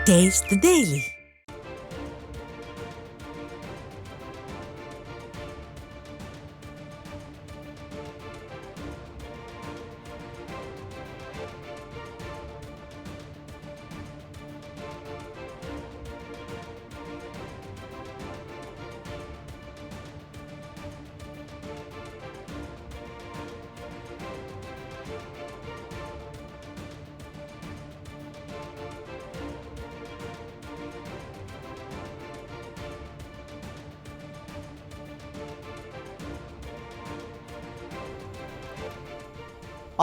Taste the Daily.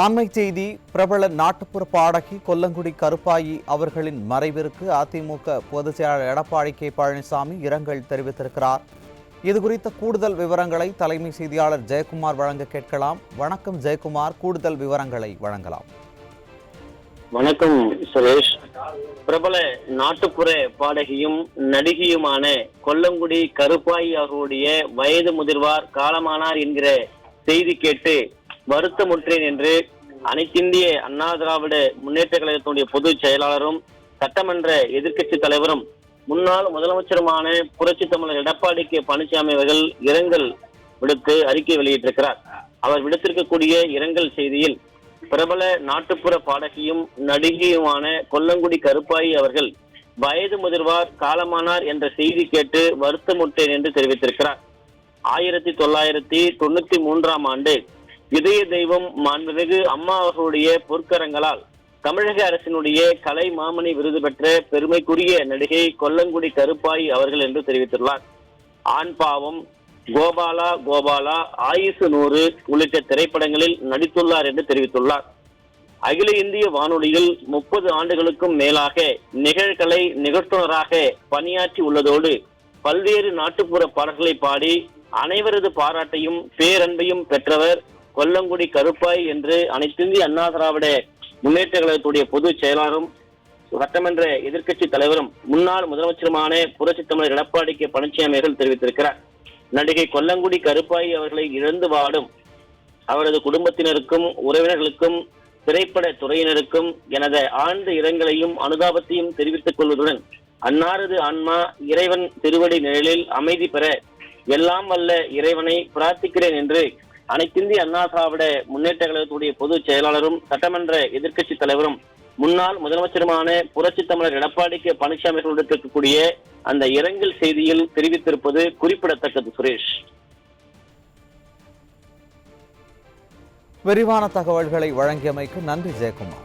அண்மை செய்தி. பிரபல நாட்டுப்புற பாடகி கொல்லங்குடி கருப்பாயி அவர்களின் மறைவிற்கு அதிமுக பொதுச் செயலாளர் எடப்பாடி கே பழனிசாமி இரங்கல் தெரிவித்திருக்கிறார். இதுகுறித்த கூடுதல் விவரங்களை தலைமை செய்தியாளர் ஜெயக்குமார் வழங்க கேட்கலாம். வணக்கம் ஜெயக்குமார், கூடுதல் விவரங்களை வழங்கலாம். வணக்கம் சுரேஷ். பிரபல நாட்டுப்புற பாடகியும் நடிகையுமான கொல்லங்குடி கருப்பாயி அவர்களுடைய வயது முதிர்வார் காலமானார் என்கிற செய்தி கேட்டு வருத்தமுற்றேன் என்று அனைத்திந்திய அண்ணா திராவிட முன்னேற்ற கழகத்தினுடைய பொதுச் செயலாளரும் சட்டமன்ற எதிர்க்கட்சி தலைவரும் முன்னாள் முதலமைச்சருமான புரட்சி தமிழர் எடப்பாடி கே பழனிசாமி அவர்கள் இரங்கல் விடுத்து அறிக்கை வெளியிட்டிருக்கிறார். அவர் விடுத்திருக்கக்கூடிய இரங்கல் செய்தியில் பிரபல நாட்டுப்புற பாடகியும் நடிகையுமான கொல்லங்குடி கருப்பாயி அவர்கள் வயது முதிர்வார் காலமானார் என்ற செய்தி கேட்டு வருத்தமுற்றேன் என்று தெரிவித்திருக்கிறார். 1993 ஆண்டு இதய தெய்வம் மாண்புமிகு அம்மா அவர்களுடைய பொற்கரங்களால் தமிழக அரசினுடைய கலை மாமணி விருது பெற்ற பெருமைக்குரிய நடிகை கொல்லங்குடி கருப்பாயி அவர்கள் என்று தெரிவித்துள்ளார். ஆண் பாவம், கோபாலா கோபாலா, ஆயுசு 100 உள்ளிட்ட திரைப்படங்களில் நடித்துள்ளார் என்று தெரிவித்துள்ளார். அகில இந்திய வானொலியில் 30 ஆண்டுகளுக்கும் மேலாக நிகழ்கலை நிகழ்த்துனராக பணியாற்றி உள்ளதோடு பல்வேறு நாட்டுப்புற பாடல்களை பாடி அனைவரது பாராட்டையும் பேரன்பையும் பெற்றவர் கொல்லங்குடி கருப்பாய் என்று அனைத்திந்திய அண்ணா திராவிட முன்னேற்ற கழகத்துடைய பொதுச் செயலாளரும் சட்டமன்ற எதிர்க்கட்சி தலைவரும் முன்னாள் முதலமைச்சருமான புரட்சி தமிழர் எடப்பாடி கே பழனிசாமி அவர்கள் தெரிவித்திருக்கிறார். நடிகை கொல்லங்குடி கருப்பாயி அவர்களை இழந்து வாடும் அவரது குடும்பத்தினருக்கும் உறவினர்களுக்கும் திரைப்பட துறையினருக்கும் எனது ஆழ்ந்த இரங்கலையும் அனுதாபத்தையும் தெரிவித்துக் கொள்வதுடன் அன்னாரது ஆன்மா இறைவன் திருவடி நிழலில் அமைதி பெற எல்லாம் வல்ல இறைவனை பிரார்த்திக்கிறேன் என்று அனைத்திந்திய அண்ணா திராவிட முன்னேற்ற கழகத்துடைய பொதுச் செயலாளரும் சட்டமன்ற எதிர்க்கட்சி தலைவரும் முன்னாள் முதலமைச்சருமான புரட்சி தமிழர் எடப்பாடி கே பழனிசாமி இருக்கக்கூடிய அந்த இரங்கல் செய்தியில் தெரிவித்திருப்பது குறிப்பிடத்தக்கது. சுரேஷ், விரிவான தகவல்களை வழங்கியமைக்கு நன்றி ஜெயக்குமார்.